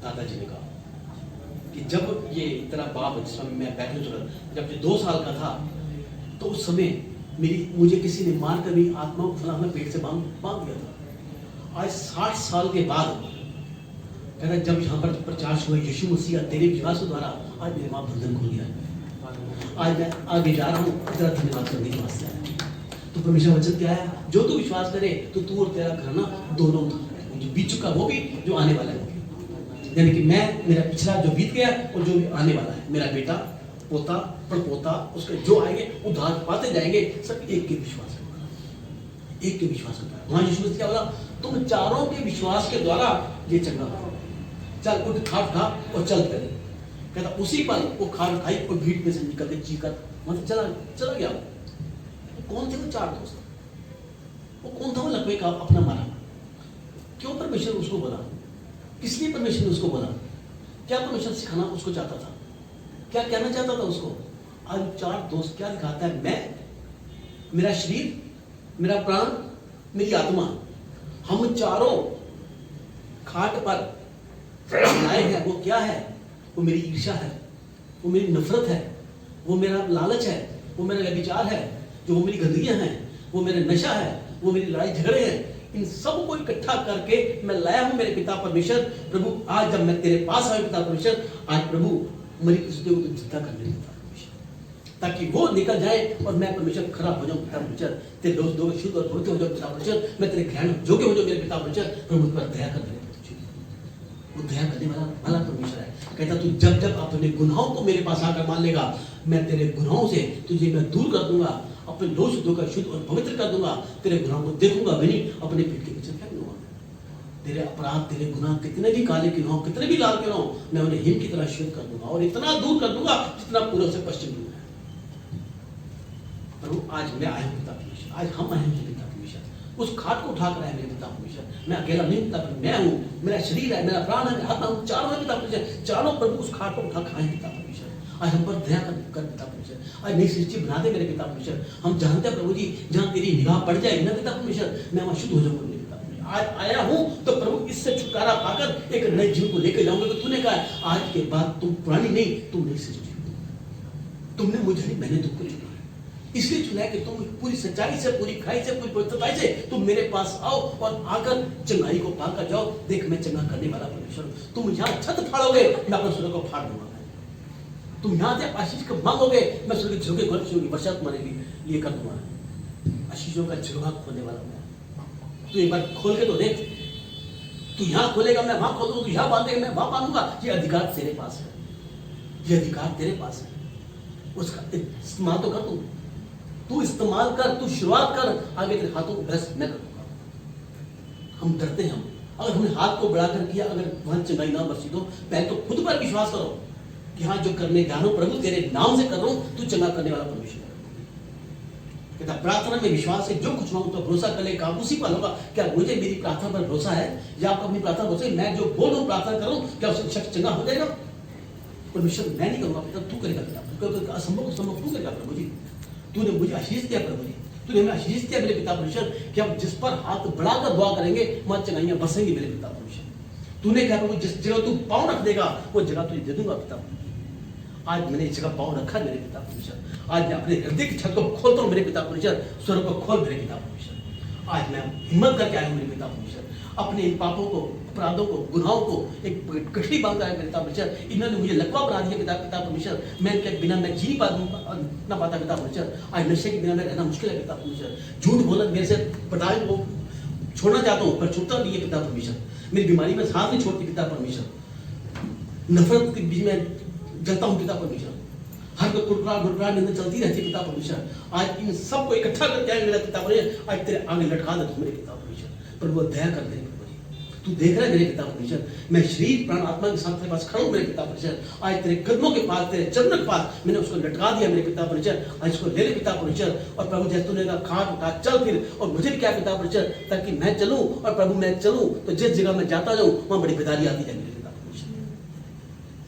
Speaker 1: दादाजी ने कहा कि जब ये तेरा बाप जिस समय मैं बैठे जब ये 2 साल का था तो उस समय मुझे किसी ने मार कर मेरी आत्मा को फलाना पेट से बांध दिया था। आज 60 साल के बाद कहता जब यहाँ पर प्रचार हुआ यीशु मसीह तेरे विश्वास के द्वारा, आज मेरे माँ बंधन खुल गया। आज मैं आगे जा रहा हूँ तेरा धन्यवाद करने के वास्ते आया। तो परमेश्वर वचन क्या है? जो तू विश्वास करे तो तू और तेरा घराना दोनों, जो बीत चुका वो भी, जो आने वाला है। यानी कि मैं, मेरा पिछला जो बीत गया और जो भी आने वाला है, मेरा बेटा, पोता, परपोता, उसके जो आएंगे उद्धार पाते जाएंगे, सब एक के विश्वास करता, एक के विश्वास करता है। वहां यीशु मसीह क्या बोला? तुम चारों के विश्वास के द्वारा ये चंगा हो। चल उठ, खाट खा और चल पहले। कहता उसी पल वो खाट खाई और भीड़ में से निकल के चीकर वहां से चला गया। कौन थे वो 4 दोस्त? वो कौन था? वो लकवे का अपना मारा। क्यों परमेश्वर उसको बोला? किस लिए परमेश्वर ने उसको बोला? क्या परमेश्वर सिखाना उसको चाहता था? क्या कहना चाहता था उसको? आज 4 दोस्त क्या दिखाता है? मैं, मेरा शरीर, मेरा प्राण, मेरी आत्मा, हम चारों खाट पर बनाए हैं। वो क्या है? वो मेरी ईर्ष्या है, वो मेरी नफरत है, वो मेरा लालच है, वो मेरा व्यभिचार है, जो वो मेरी गंदगियां हैं, वो मेरा नशा है, वो मेरी लड़ाई झगड़े हैं, इन सब को इकट्ठा करके मैं लाया हूं मेरे पिता परमेश्वर। प्रभु आज जब मैं तेरे पास आया पिता परमेश्वर, आज प्रभु मेरी प्रस्तुति को जिंदा करने पिता परमेश्वर, ताकि वो निकल जाए और मैं परमेश्वर खड़ा हो जाऊं पिता परमेश्वर, तेरे दोस्त दो शुद्ध और पवित्र हो जाऊं पिता परमेश्वर, मैं तेरे ग्रहण योग्य हो जाऊं मेरे पिता परमेश्वर। प्रभु पर दया कर, वो दया करने वाला परमेश्वर है। कहता तू जब जब अपने गुनाहों को मेरे पास आकर मान लेगा, मैं तेरे गुनाहों से तुझे मैं दूर कर दूंगा, अपने दोष धोकर शुद्ध और पवित्र कर दूंगा, तेरे गुनाहों को देखूंगा भी नहीं, अपने पीठ के पीछे फेंक दूंगा। तेरे अपराध, तेरे गुनाह कितने भी काले क्यों हो, कितने भी लाल क्यों हो, मैं उन्हें हिम की तरह शुद्ध कर दूंगा और इतना दूर कर दूंगा जितना पूर्व से पश्चिम दूर है। प्रभु आज मैं आया हूं पिता परमेश्वर, आज हम आए हैं पिता परमेश्वर, उस खाट को उठाकर आए मेरे पिता परमेश्वर। मैं अकेला नहीं पिता परमेश्वर, मैं हूं, मेरा शरीर है, मेरा प्राण है, मेरा आत्मा हूं, चारों है पिता परमेश्वर, चारों प्रभु उस खाट को उठा खाए पिता परमेश्वर। आज हम पर दया कर पिता परमेश्वर, आज नई सृष्टि बना दे मेरे पिता परमेश्वर। हम जानते हैं प्रभु जी, जहां तेरी निगाह पड़ जाएगी ना पिता परमेश्वर, मैं वहां शुद्ध हो जाऊंगा मेरे पिता परमेश्वर। आज आया हूं तो प्रभु इससे छुटकारा पाकर एक नए जीवन को लेकर जाऊंगा। तो तूने कहा आज के बाद तुम पुरानी नहीं, तुम नई सृष्टि हो। तुमने मुझे नहीं, मैंने तुमको चुना है, इसलिए चुना है कि तुम पूरी सच्चाई से, पूरी खाई से, पूरी पवित्रता से तुम मेरे पास आओ और आकर चंगाई को पाकर जाओ। देख मैं चंगा करने वाला परमेश्वर हूं। तुम यहाँ छत फाड़ोगे, मैं अपने सूर्य को फाड़ दूंगा। तुम यहाँ से आशीष को मांगोगे, मैं सूर्य के झोंके की वर्षा तुम्हारे लिए कर दूंगा। आशीषों का झोंका खोलने वाला मैं। तू एक बार खोल के तो देख, तू यहाँ खोलेगा मैं वहां खोल दूंगा, तू यहाँ बांधेगा मैं वहां बांधूंगा। ये अधिकार तेरे पास है, ये अधिकार तेरे पास है, उसका इस्तेमाल तो कर। तू इस्तेमाल कर, तू शुरुआत कर, आगे तेरे हाथों को ब्लेस मैं कर दूंगा। हम डरते हैं, अगर हमने हाथ को बढ़ाकर किया, अगर वहां चंगाई ना बरसी तो पहले तो खुद पर विश्वास करो कि हाँ जो करने जा रहा हूं प्रभु तेरे नाम से कर रहा हूं, तू चंगा करने वाला परमेश्वर है। कहता प्रार्थना में विश्वास है, जो कुछ मांगो तो भरोसा कर ले, काम उसी पर होगा। क्या मुझे मेरी प्रार्थना पर भरोसा है, या आपको अपनी प्रार्थना भरोसा है? मैं जो बोल रहा हूं प्रार्थना कर रहा हूं, क्या उससे शख्स चंगा हो जाएगा? परमेश्वर मैं नहीं करूंगा पिता, तू करेगा पिता, क्योंकि असंभव को संभव तू करेगा प्रभु जी। तूने मुझे आशीष दिया प्रभु जी, तूने हमें आशीष दिया मेरे पिता परमेश्वर कि हम जिस पर हाथ बढ़ाकर दुआ करेंगे वहां चंगाइयां बसेंगी मेरे पिता परमेश्वर। तूने कहा प्रभु जिस जगह तू पाँव रख देगा वो जगह तुझे दे दूंगा पिता। आज मैंने इस जगह पाँव रखा मेरे पिता परमेश्वर। आज मैं अपने हृदय की छत को खोलता हूँ मेरे पिता परमेश्वर, स्वर्ग को खोल मेरे पिता परमेश्वर। आज मैं हिम्मत करके आया हूँ मेरे पिता परमेश्वर, अपने इन पापों को, अपराधों को, गुनाहों को एक गठरी बांध आया मेरे पिता परमेश्वर। इन्होंने मुझे लकवा बना दिया पिता परमेश्वर। मैं इनके बिना मैं जी ना पाता पिता परमेश्वर। आज नशे के बिना मैं रहना मुश्किल है पिता परमेश्वर। झूठ बोलना मेरे से बर्दाश्त को छोड़ना चाहता हूँ पर छूटता नहीं है पिता परमेश्वर। मेरी बीमारी में साथ नहीं छोड़ती पिता परमेश्वर। नफरत के बीच में जलता हूँ पिता परमेश्वर। हर कोई गुड़गुड़ा निंदा चलती रहती है पिता परमेश्वर। आज इन सबको इकट्ठा करके आए मेरा पिता परमेश्वर, आज तेरे आगे लटका दे तू मेरे पिता परमेश्वर। प्रभु दया कर दे प्रभु जी, तू देख रहा है मेरे पिता परमेश्वर। मैं शरीर प्राण आत्मा के साथ तेरे पास खड़ा हूँ मेरे पिता परमेश्वर। आज तेरे कदमों के पास, तेरे चरणों के पास मैंने उसको लटका दिया मेरे पिता परमेश्वर। आज इसको ले ले पिता परमेश्वर। और प्रभु जैसे तूने कहा खाट उठा चल फिर, और मुझे भी क्या पिता परमेश्वर, ताकि मैं चलूं और प्रभु मैं चलूं तो जिस जगह मैं जाता जाऊं वहां बड़ी बेदारी आती जाए मेरे पिता परमेश्वर।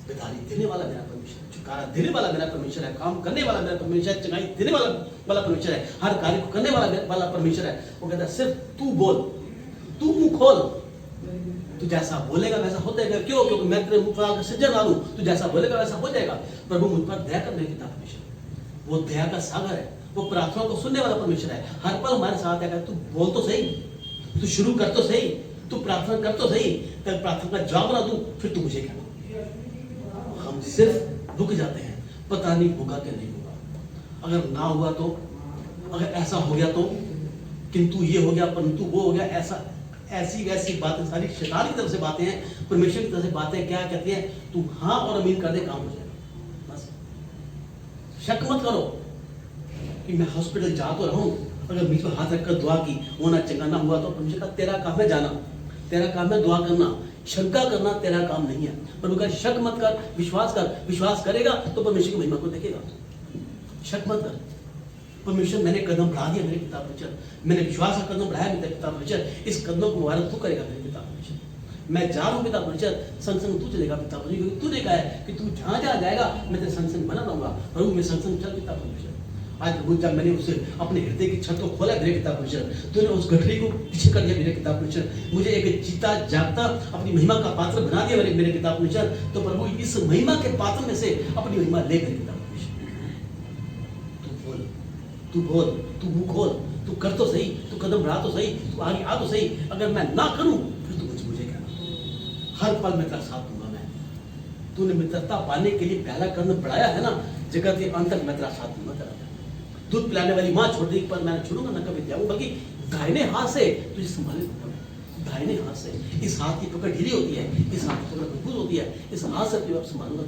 Speaker 1: बेदारी देने वाला मेरा परमेश्वर, छुटकारा देने वाला मेरा परमेश्वर है, काम करने वाला मेरा परमेश्वर है, चंगाई देने वाला परमेश्वर है, हर कार्य को करने वाला परमेश्वर है। वो कहता है सिर्फ तू बोल, तू मुंह खोल, तू जैसा बोलेगा वैसा हो जाएगा। क्यों? क्योंकि मैं तेरे मुख पर सज्जन आ हूं, तू जैसा बोलेगा वैसा हो जाएगा। प्रभु मुझ पर दया कर मेरे पिता परमेश्वर। वो दया का सागर है, वो प्रार्थना को सुनने वाला परमेश्वर है। हर पल हमारे साथ है। तू बोल तो सही, तू शुरू कर तो सही, तू प्रार्थना कर तो सही, तब प्रार्थना का जवाब ना दूं फिर तू मुझे कहना। हम सिर्फ रुक जाते हैं, पता नहीं होगा कि नहीं होगा। अगर ना हुआ तो, अगर ऐसा हो गया तो, किंतु ये हो गया, परंतु वो हो गया, ऐसा ऐसी वैसी बातें सारी शैतान की तरफ से बातें हैं। परमेश्वर की तरफ से बातें क्या कहती है? तू हाँ और अमीन कर दे, काम हो जाएगा। बस शक मत करो कि मैं हॉस्पिटल जा तो रहा हूं, अगर बीच में हाथ रखकर दुआ की, होना चंगा ना हुआ तो परमेश्वर का तेरा काम है जाना, तेरा काम है दुआ करना, शंका करना तेरा काम नहीं है। प्रभु का शक मत कर, विश्वास कर। विश्वास करेगा तो परमेश्वर की महिमा को देखेगा। शक मत कर। परमेश्वर मैंने कदम बढ़ा दिया मेरे पिता परमेश्वर, मैंने विश्वास का कदम बढ़ाया मेरे पिता परमेश्वर। इस कदमों को मुबारक तू करेगा मेरे पिता परमेश्वर। मैं जा रहा हूँ पिता परमेश्वर, संग संग तू चलेगा पिता परमेश्वर, क्योंकि तूने कहा है कि तू जहाँ जहाँ जाएगा मैं तेरे संग संग बना रहूंगा। प्रभु मैं संग संग चल पिता परमेश्वर। आज प्रभु जब मैंने उसे अपने हृदय की छत को खोला मेरे पिता परमेश्वर, तूने उस गठरी को पीछे कर दिया मेरे पिता परमेश्वर। मुझे एक जीता जागता अपनी महिमा का पात्र बना दिया मेरे पिता परमेश्वर। तो प्रभु इस महिमा के पात्र में से अपनी महिमा ले मेरे पिता परमेश्वर। तू बोल, तू मुंह खोल, तू कर तो सही, तू कदम बढ़ा तो सही, तू आगे आ तो सही। अगर मैं ना करूं फिर तू मुझे कहना। हर पल मैं तेरा साथ दूंगा। मैं तूने मित्रता पाने के लिए पहला कदम बढ़ाया है ना, जगत के अंत तक मैं तेरा साथ दूंगा। तेरा दूध पिलाने वाली माँ छोड़ दी पर मैं छोड़ूंगा ना कभी त्यागूं, बल्कि दाहिने हाथ से तुझे संभाले दूंगा। दाहिने हाथ से, इस हाथ की पकड़ ढीली होती है, इस हाथ की पकड़ मजबूत होती है, इस हाथ से तुझे संभालूंगा।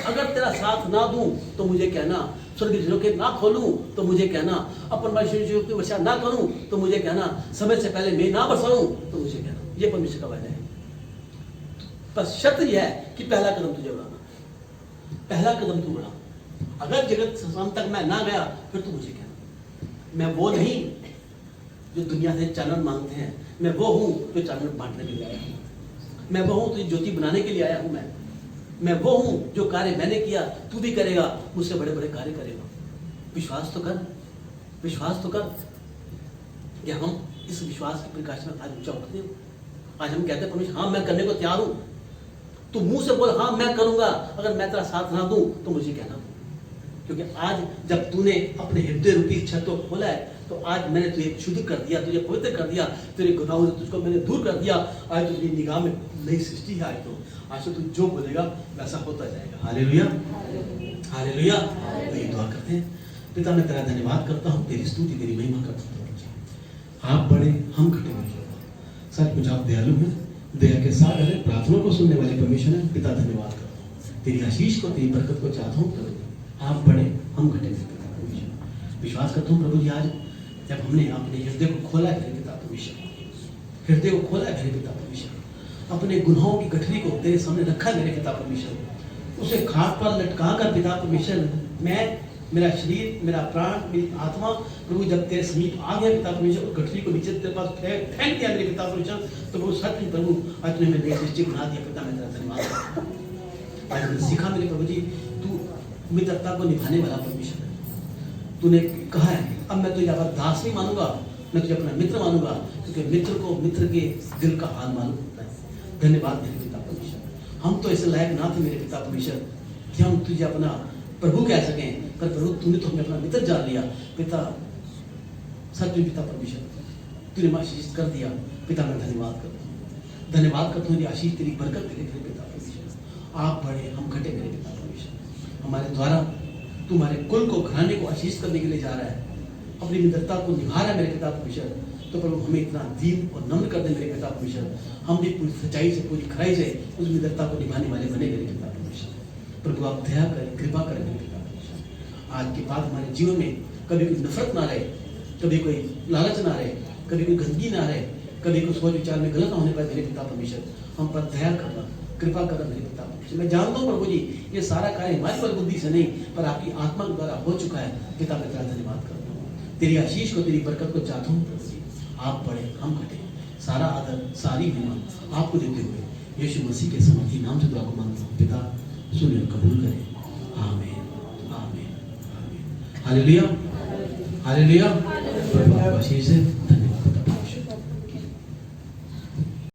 Speaker 1: अगर तेरा साथ ना दूं तो मुझे कहना, स्वर्ग झरोखे ना खोलूं तो मुझे कहना, अपन की वर्षा ना करूं तो मुझे कहना, समय से पहले मैं ना बरसाऊं तो मुझे कहना। ये परमेश्वर का वादा है। पर शर्त यह है कि पहला कदम तुझे बढ़ाना, पहला कदम तू बढ़ा। अगर जगत शाम तक मैं ना गया फिर तू मुझे कहना। मैं वो नहीं जो दुनिया से चानन मांगते हैं, मैं वो हूं जो चानन बांटने के लिए आया हूं। मैं वो हूं जो ज्योति बनाने के लिए आया हूं। मैं वो हूं जो कार्य मैंने किया तू भी करेगा, मुझसे बड़े बड़े कार्य करेगा। विश्वास तो कर, विश्वास तो कर। क्या हम इस विश्वास के प्रकाश में आज ऊंचा उठते हो? आज हम कहते हैं परमेश्वर हाँ मैं करने को तैयार हूं। तू मुंह से बोल हाँ मैं करूंगा, अगर मैं तेरा साथ ना दूं तो मुझे कहना। क्योंकि आज जब तूने अपने हृदय रूपी छत को खोला है तो आज मैंने तुझे शुद्ध कर दिया, तुझे पवित्र कर दिया, तेरे गुनाहों से तुझको मैंने दूर कर दिया। आज तुझे निगाह में नई सृष्टि है। आज तो तू जो बोलेगा वैसा होता जाएगा। Hallelujah, hallelujah. तो ये दुआ करते हैं। पिता मैं तेरा धन्यवाद करता हूँ, तेरी स्तुति तेरी महिमा करता हूँ। आप बड़े हम घटे हुए, सचमुच आप दयालु हैं, दया के साथ अगर प्रार्थना को सुनने वाले परमेश्वर है। पिता धन्यवाद करता हूँ, तेरी आशीष को तेरी बरकत को चाहता हूँ प्रभु। आप बड़े हम घटे हुए पिता परमेश्वर। विश्वास करता हूँ प्रभु जी आज जब हमने अपने हृदय को खोला है पिता परमेश्वर, हृदय को खोला है पिता परमेश्वर, अपने गुनाहों की गठरी को तेरे सामने रखा मेरे पिता परमेश्वर, उसे खाट पर लटका कर पिता परमेश्वर मैं, मेरा शरीर, मेरा प्राण, मेरी आत्मा प्रभु जब तेरे समीप आ गया पिता परमेश्वर, गठरी को नीचे तेरे पास फेंक दिया मेरे पिता परमेश्वर, तो वो सच में प्रभु आज तूने मेरी सृष्टि बना दिया। पिता मैं तेरा धन्यवाद। आज मैंने सीखा मेरे प्रभु जी, तू मित्रता को निभाने वाला परमेश्वर है। तूने कहा है अब मैं तुझे अपना दास नहीं मानूंगा, मैं तुझे अपना मित्र मानूंगा, क्योंकि मित्र को मित्र के दिल का हाल मालूम होता है। धन्यवाद मेरे पिता परमेश्वर। हम तो ऐसे लायक ना थे मेरे पिता परमेश्वर कि हम तुझे अपना प्रभु कह सकें, पर प्रभु तूने तो हमें अपना मित्र जान लिया। पिता सच में पिता परमेश्वर तूने हमें आशीष कर दिया। पिता मैं धन्यवाद करता हूँ, धन्यवाद करता हूँ। आशीष तेरी बरकत तेरे पिता परमेश्वर। आप बड़े हम घटे मेरे पिता परमेश्वर। हमारे द्वारा तुम्हारे कुल को घराने को आशीष करने के लिए जा रहा है, अपनी मित्रता को निभा रहा है मेरे पिता परमेश्वर। तो प्रभु हमें इतना दीन और नम्र कर दे मेरे पिता परमेश्वर, हम भी पूरी सच्चाई से पूरी खराई से उस मित्रता को निभाने वाले बने मेरे पिता परमेश्वर। प्रभु आप दया करें, कृपा करें मेरे पिता परमेश्वर। आज के बाद हमारे जीवन में कभी कोई नफरत ना रहे, कभी कोई लालच ना रहे, कभी कोई गंदगी ना रहे, कभी कोई सोच विचार में गलत होने पाए मेरे पिता परमेश्वर। हम पर दया करना, कृपा करना मेरे पिता परमेश्वर। मैं जानता हूँ प्रभु जी ये सारा कार्य हमारी बल बुद्धि से नहीं पर आपकी आत्मा के द्वारा हो चुका है। पिता मैं तेरा धन्यवाद करता हूँ, तेरी आशीष को तेरी बरकत को चाहता हूँ प्रभु जी। आप बड़े हम घटे, सारा आदर सारी महिमा आपको देते हुए यीशु मसीह के समर्थी नाम से दुआ को मांगता हूँ। पिता सुनिए और कबूल करें। आमीन, आमीन, आमीन। Hallelujah, hallelujah. प्रभु आपको आशीष है।